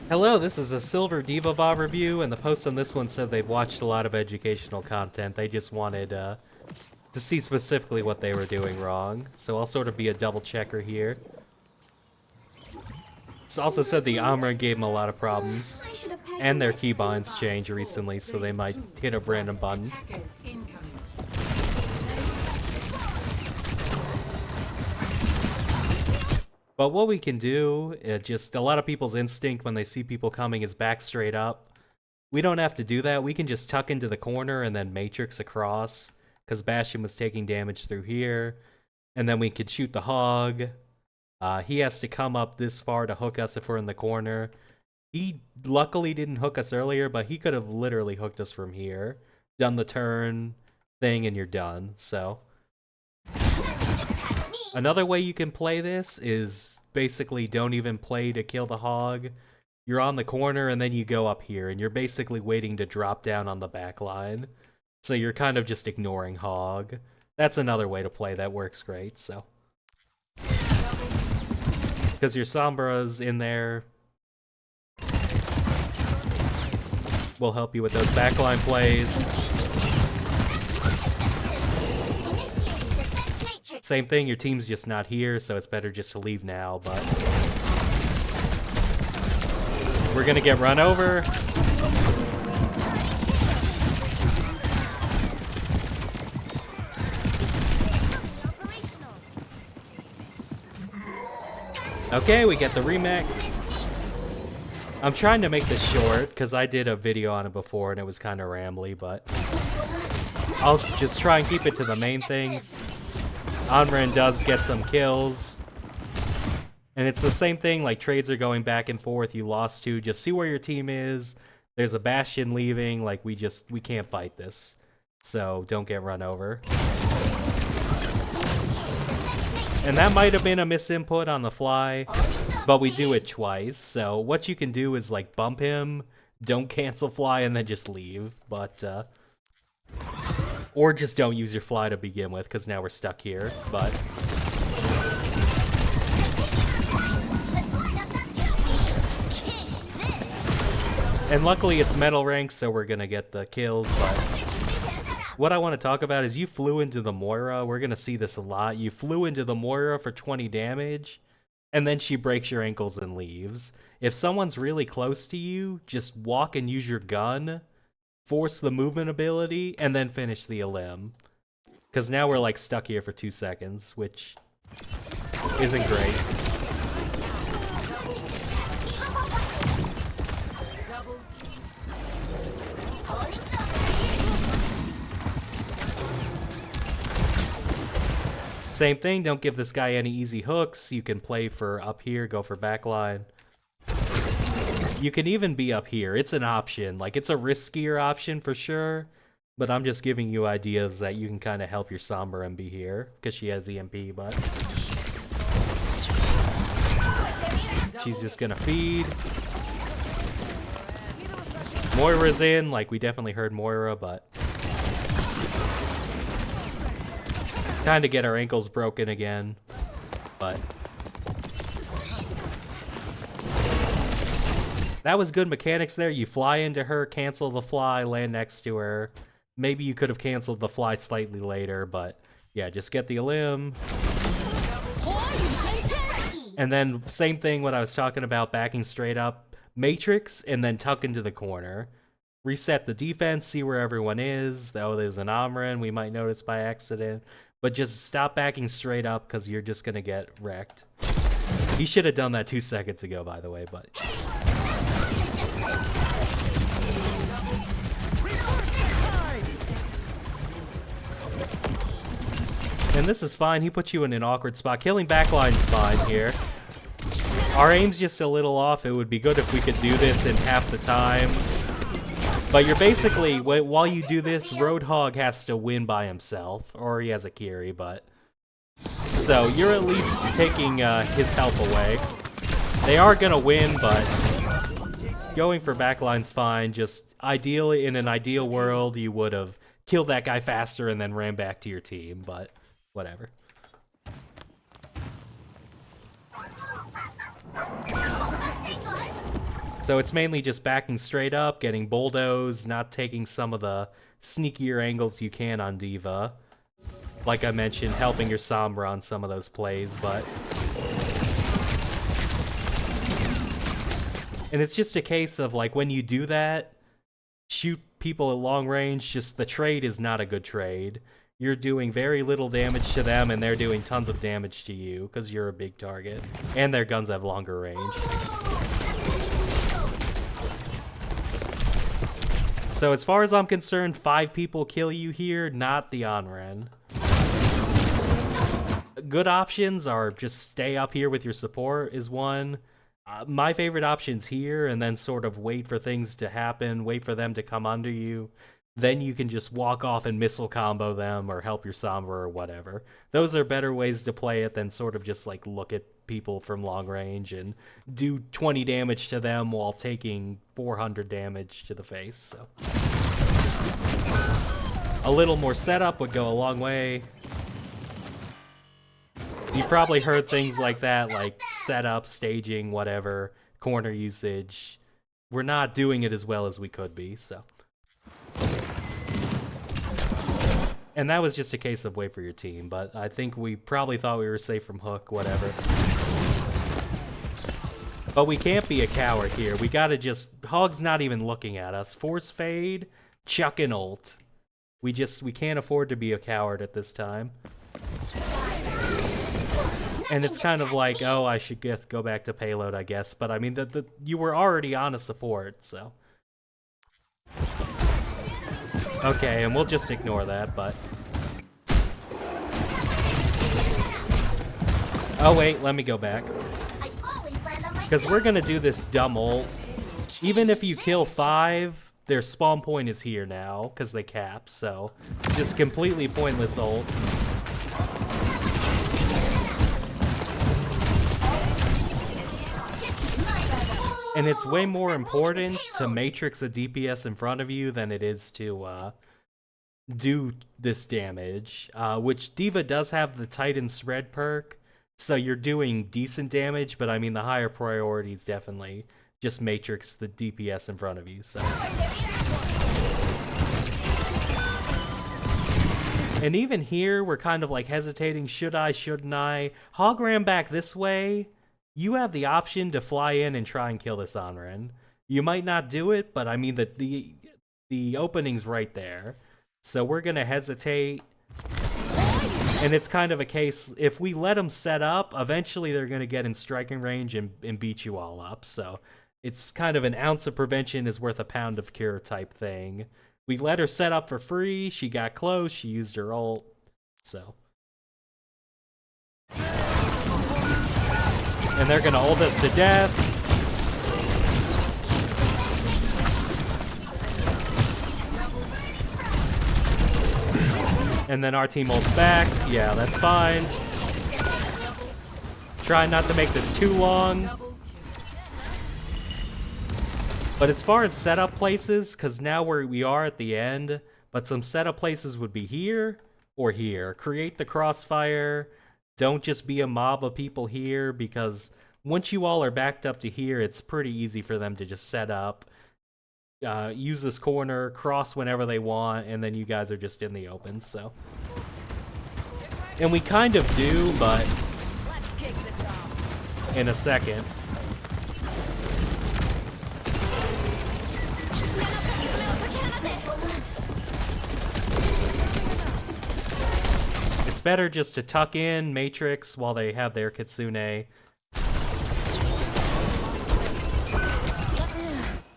Hello, this is a Silver Diva VOD review, and the post on this one said they've watched a lot of educational content. They just wanted to see specifically what they were doing wrong. So I'll sort of be a double checker here. It's also said the Amra gave them a lot of problems, and their keybinds changed recently, so they might hit a random button. But what we can do, just a lot of people's instinct when they see people coming is back straight up. We don't have to do that. We can just tuck into the corner and then matrix across, because Bastion was taking damage through here. And then we could shoot the hog. He has to come up this far to hook us if we're in the corner. He luckily didn't hook us earlier, but he could have literally hooked us from here. Done the turn thing and you're done, so... Another way you can play this is basically don't even play to kill the hog. You're on the corner and then you go up here and you're basically waiting to drop down on the back line. So you're kind of just ignoring hog. That's another way to play that works great, so. Because your Sombra's in there will help you with those backline plays. Same thing, your team's just not here, so it's better just to leave now, but... We're gonna get run over. Okay, we get the remake. I'm trying to make this short, because I did a video on it before and it was kind of rambly, but... I'll just try and keep it to the main things. Onran does get some kills. And it's the same thing, like trades are going back and forth, you lost two, just see where your team is. There's a Bastion leaving, like we can't fight this. So don't get run over. And that might have been a misinput on the fly, but we do it twice. So what you can do is like bump him, don't cancel fly, and then just leave. But or just don't use your fly to begin with, because now we're stuck here, but... And luckily it's metal rank, so we're gonna get the kills, but... What I want to talk about is you flew into the Moira. We're gonna see this a lot. You flew into the Moira for 20 damage, and then she breaks your ankles and leaves. If someone's really close to you, just walk and use your gun, force the movement ability, and then finish the elim. Because now we're like stuck here for 2 seconds, which isn't great. Same thing, don't give this guy any easy hooks. You can play for up here, go for backline. You can even be up here. It's an option. Like, it's a riskier option for sure, but I'm just giving you ideas that you can kind of help your Sombra and be here, because she has EMP, but... She's just gonna feed. Moira's in, like, we definitely heard Moira, but... Time to get our ankles broken again, but... That was good mechanics there. You fly into her, cancel the fly, land next to her. Maybe you could have canceled the fly slightly later, but yeah, just get the elim. And then same thing what I was talking about, backing straight up, matrix, and then tuck into the corner. Reset the defense, see where everyone is. Oh, there's an Omran we might notice by accident. But just stop backing straight up, because you're just gonna get wrecked. He should have done that 2 seconds ago, by the way, but... And this is fine, he put you in an awkward spot. Killing backline's fine here. Our aim's just a little off. It would be good if we could do this in half the time. But you're basically, while you do this, Roadhog has to win by himself. Or he has a carry, but... So, you're at least taking his health away. They are gonna win, but... Going for backline's fine. Just, ideally, in an ideal world, you would have killed that guy faster and then ran back to your team, but... Whatever. So it's mainly just backing straight up, getting bulldozed, not taking some of the sneakier angles you can on D.Va. Like I mentioned, helping your Sombra on some of those plays, but... And it's just a case of, like, when you do that, shoot people at long range, just the trade is not a good trade. You're doing very little damage to them, and they're doing tons of damage to you, because you're a big target. And their guns have longer range. So as far as I'm concerned, 5 people kill you here, not the Onren. Good options are just stay up here with your support is one. My favorite option's here, and then sort of wait for things to happen, wait for them to come under you. Then you can just walk off and missile combo them or help your Sombra or whatever. Those are better ways to play it than sort of just like look at people from long range and do 20 damage to them while taking 400 damage to the face. So a little more setup would go a long way. You've probably heard things like that, like setup, staging, whatever, corner usage. We're not doing it as well as we could be, so. And that was just a case of wait for your team, but I think we probably thought we were safe from hook, whatever. But we can't be a coward here. We gotta just... Hog's not even looking at us. Force fade, chuck an ult. We can't afford to be a coward at this time. And it's kind of like, oh, I should go back to payload, I guess. But I mean, you were already on a support, so. Okay, and we'll just ignore that, but. Oh wait, let me go back. Because we're gonna do this dumb ult. Even if you kill 5, their spawn point is here now, because they cap, so. Just completely pointless ult. And it's way more important to matrix a DPS in front of you than it is to do this damage, which D.Va does have the Titan Spread perk, so you're doing decent damage, but I mean the higher priority is definitely just matrix the DPS in front of you, so. And even here, we're kind of like hesitating, should I, shouldn't I? Hog ran back this way. You have the option to fly in and try and kill this Onren. You might not do it, but I mean the opening's right there. So we're gonna hesitate. And it's kind of a case, if we let them set up, eventually they're gonna get in striking range and beat you all up. So it's kind of an ounce of prevention is worth a pound of cure type thing. We let her set up for free, she got close, she used her ult, so. And they're gonna ult us to death. And then our team ults back. Yeah, that's fine. Try not to make this too long. But as far as setup places, because now we are at the end, but some setup places would be here or here. Create the crossfire. Don't just be a mob of people here, because once you all are backed up to here, it's pretty easy for them to just set up, use this corner, cross whenever they want, and then you guys are just in the open, so. And we kind of do, but in a second. Better just to tuck in Matrix while they have their Kitsune.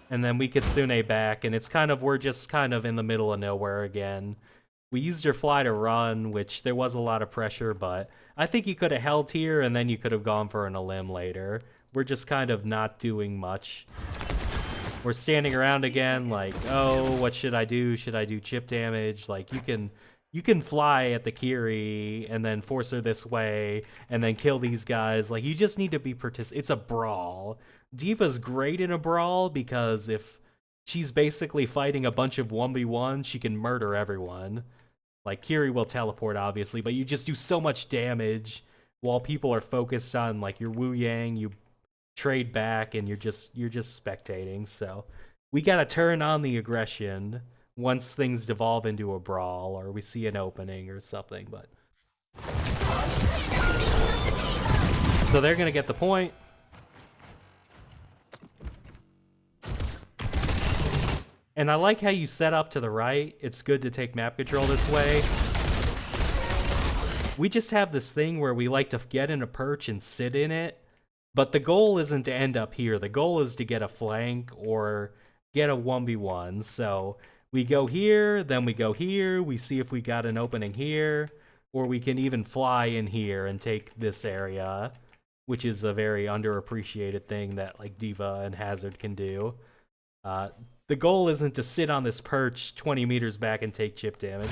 And then we Kitsune back, and it's kind of, we're just kind of in the middle of nowhere again. We used your fly to run, which there was a lot of pressure, but I think you could have held here and then you could have gone for an elim later. We're just kind of not doing much. We're standing around again like, oh, what should I do? Should I do chip damage? Like, you can fly at the Kiri and then force her this way and then kill these guys. Like, you just need to be it's a brawl. D.Va's great in a brawl because if she's basically fighting a bunch of 1v1, she can murder everyone. Like, Kiri will teleport, obviously, but you just do so much damage while people are focused on, like, your Wu Yang. You trade back and you're just spectating. So we gotta turn on the aggression once things devolve into a brawl or we see an opening or something. But so they're gonna get the point. And I like how you set up to the right. It's good to take map control this way. We just have this thing where we like to get in a perch and sit in it, but the goal isn't to end up here. The goal is to get a flank or get a 1v1. So we go here, then we go here, we see if we got an opening here, or we can even fly in here and take this area, which is a very underappreciated thing that like D.Va and Hazard can do. The goal isn't to sit on this perch 20 meters back and take chip damage.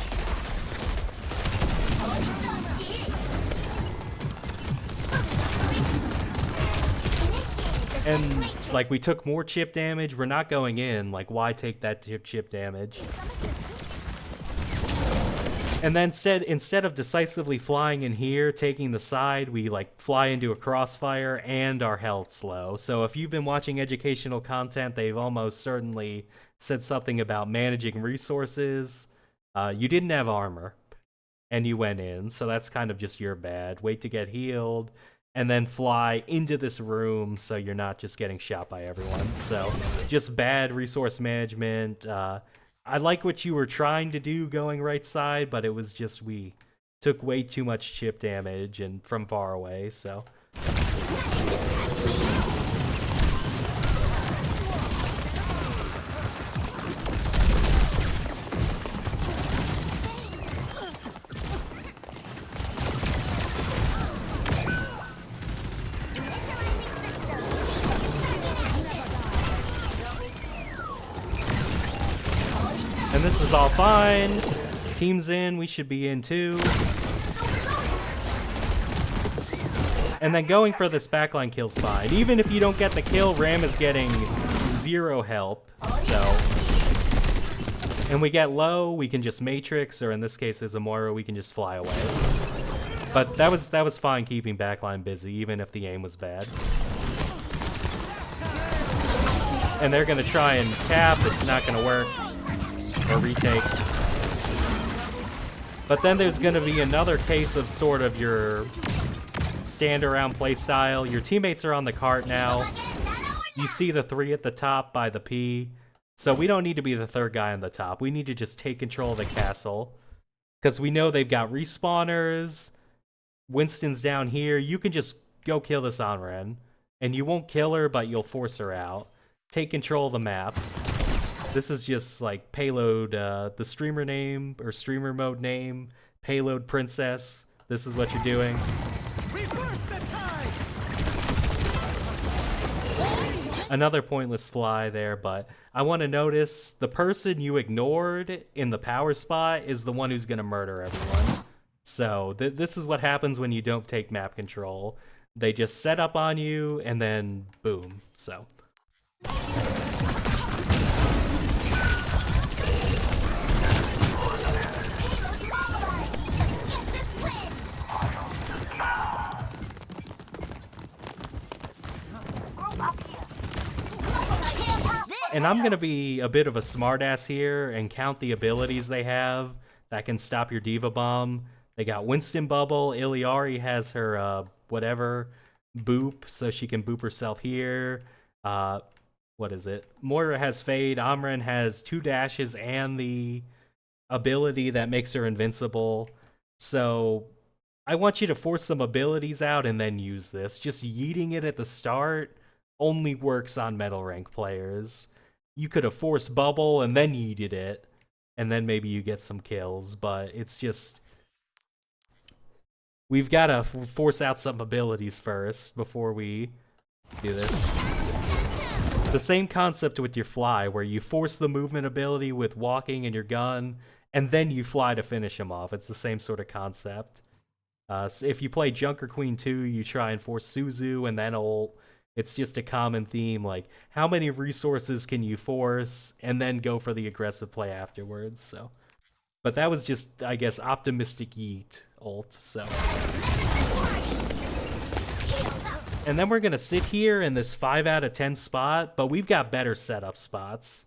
And like we took more chip damage, we're not going in, like why take that chip damage? And then instead of decisively flying in here, taking the side, we like fly into a crossfire and our health's low. So if you've been watching educational content, they've almost certainly said something about managing resources. You didn't have armor and you went in, so that's kind of just your bad. Wait to get healed and then fly into this room so you're not just getting shot by everyone. So just bad resource management. I like what you were trying to do going right side, but it was just we took way too much chip damage and from far away, so. And this is all fine. Team's in, we should be in too. And then going for this backline kill's fine. Even if you don't get the kill, Ram is getting 0 help, so. And we get low, we can just Matrix, or in this case as a Moira, we can just fly away. But that was fine keeping backline busy, even if the aim was bad. And they're gonna try and cap, it's not gonna work. Or retake. But then there's gonna be another case of sort of your stand around playstyle. Your teammates are on the cart now. You see the 3 at the top by the P. So we don't need to be the 3rd guy on the top. We need to just take control of the castle. Because we know they've got respawners. Winston's down here. You can just go kill this Anren. And you won't kill her, but you'll force her out. Take control of the map. This is just like payload, the streamer name or streamer mode name, payload princess. This is what you're doing. Reverse the tide. Another pointless fly there, but I want to notice the person you ignored in the power spot is the one who's going to murder everyone. So this is what happens when you don't take map control. They just set up on you and then boom, so. And I'm going to be a bit of a smartass here and count the abilities they have that can stop your D.Va bomb. They got Winston Bubble. Iliari has her, whatever, boop, so she can boop herself here. What is it? Moira has Fade. Amren has 2 dashes and the ability that makes her invincible. So I want you to force some abilities out and then use this. Just yeeting it at the start only works on metal rank players. You could have forced Bubble and then yeeted it, and then maybe you get some kills, but it's just... We've got to force out some abilities first before we do this. The same concept with your fly, where you force the movement ability with walking and your gun, and then you fly to finish him off. It's the same sort of concept. So if you play Junker Queen 2, you try and force Suzu and then ult. It's just a common theme, like how many resources can you force and then go for the aggressive play afterwards, so. But that was just, I guess, optimistic yeet ult, so. And then we're gonna sit here in this 5 out of 10 spot, but we've got better setup spots.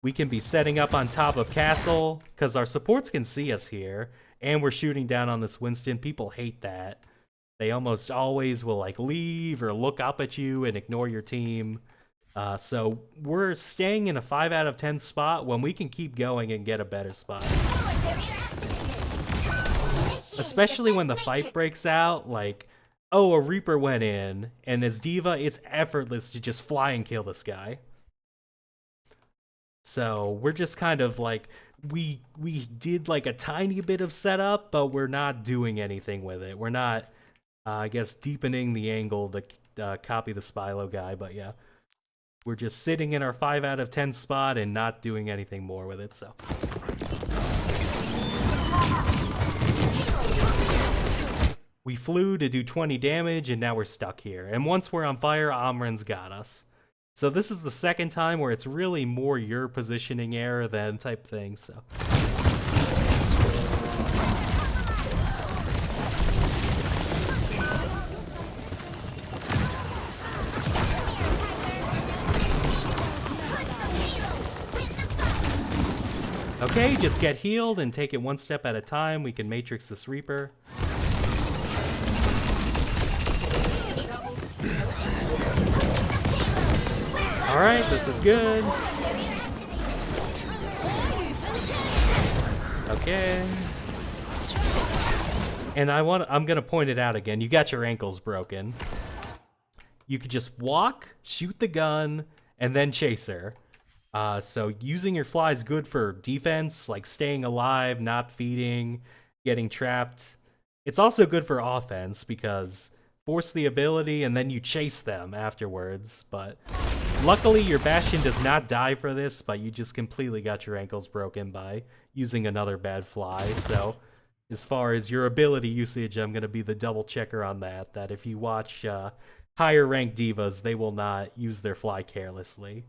We can be setting up on top of castle, because our supports can see us here, and we're shooting down on this Winston. People hate that. They almost always will like leave or look up at you and ignore your team. So we're staying in a 5 out of 10 spot when we can keep going and get a better spot. Especially when the fight breaks out, like, oh, a Reaper went in, and as D.Va, it's effortless to just fly and kill this guy. So we're just kind of like, we did like a tiny bit of setup, but we're not doing anything with it. We're not, I guess, deepening the angle to copy the Spylo guy, but yeah. We're just sitting in our 5 out of 10 spot and not doing anything more with it, so. We flew to do 20 damage, and now we're stuck here. And once we're on fire, Amren's got us. So this is the second time where it's really more your positioning error than type thing, so. Okay, just get healed and take it one step at a time. We can Matrix this Reaper. Alright, this is good. Okay. And I'm gonna point it out again. You got your ankles broken. You could just walk, shoot the gun, and then chase her. So using your fly is good for defense, like staying alive, not feeding, getting trapped. It's also good for offense because force the ability and then you chase them afterwards, but luckily your Bastion does not die for this, but you just completely got your ankles broken by using another bad fly. So as far as your ability usage, I'm going to be the double checker on that if you watch higher ranked divas, they will not use their fly carelessly.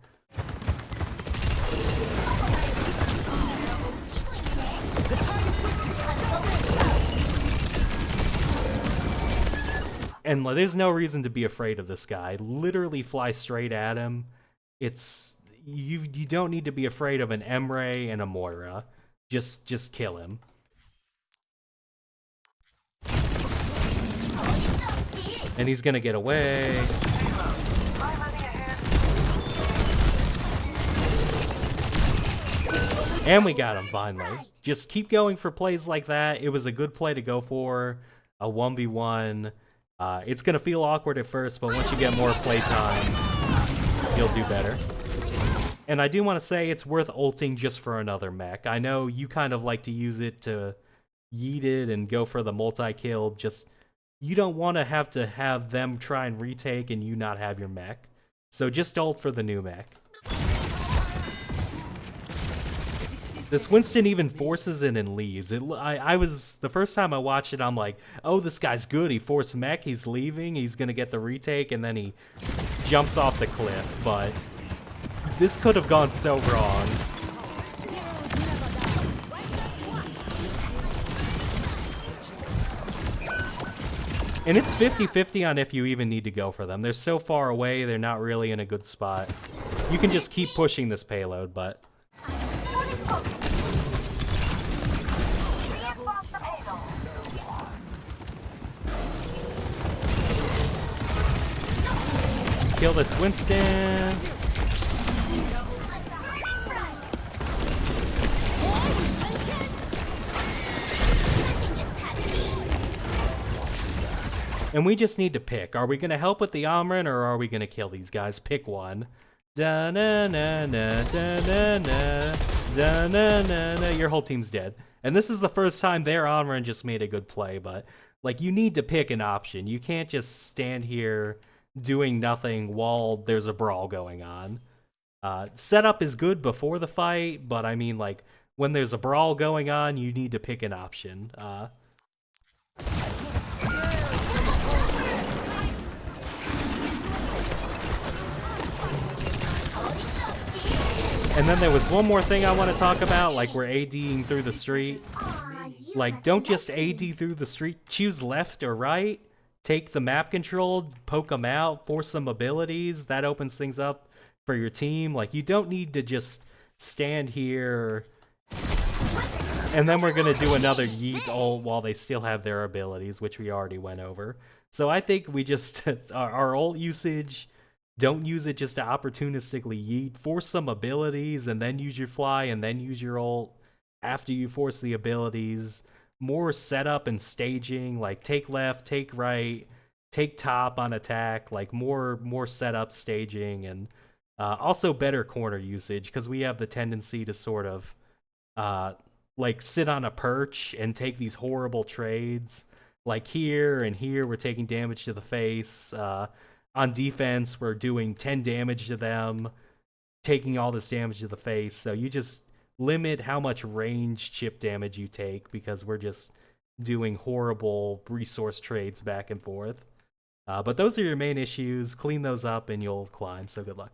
And there's no reason to be afraid of this guy. Literally fly straight at him. It's you don't need to be afraid of an Emre and a Moira. Just kill him. And he's gonna get away. And we got him finally. Just keep going for plays like that. It was a good play to go for. A 1v1. It's gonna feel awkward at first, but once you get more playtime, you'll do better. And I do want to say it's worth ulting just for another mech. I know you kind of like to use it to yeet it and go for the multi-kill. Just, you don't want to have them try and retake and you not have your mech. So just ult for the new mech. This Winston even forces it and leaves. I was, the first time I watched it, I'm like, oh, this guy's good. He forced mech, he's leaving, he's gonna get the retake, and then he jumps off the cliff. But this could have gone so wrong. And it's 50-50 on if you even need to go for them. They're so far away, they're not really in a good spot. You can just keep pushing this payload, but... Kill this Winston. And we just need to pick. Are we going to help with the Amren or are we going to kill these guys? Pick one. Da-na-na-na, da-na-na, da-na-na-na. Your whole team's dead. And this is the first time their Amren just made a good play, but like you need to pick an option. You can't just stand here doing nothing while there's a brawl going on. Setup is good before the fight, but I mean, like, when there's a brawl going on, you need to pick an option. And then there was one more thing I want to talk about, like we're ADing through the street. Like, don't just AD through the street, choose left or right. take the map control, poke them out, force some abilities. That opens things up for your team. Like, you don't need to just stand here and then we're gonna do another yeet ult while they still have their abilities, which we already went over. So I think we just, our ult usage, don't use it just to opportunistically yeet. Force some abilities and then use your fly and then use your ult after you force the abilities. More setup and staging, like take left, take right, take top on attack, like more setup, staging, and also better corner usage, because we have the tendency to sort of like sit on a perch and take these horrible trades. Like here and here, we're taking damage to the face. On defense, we're doing 10 damage to them, taking all this damage to the face. So you just limit how much range chip damage you take, because we're just doing horrible resource trades back and forth. But those are your main issues. Clean those up and you'll climb, so good luck.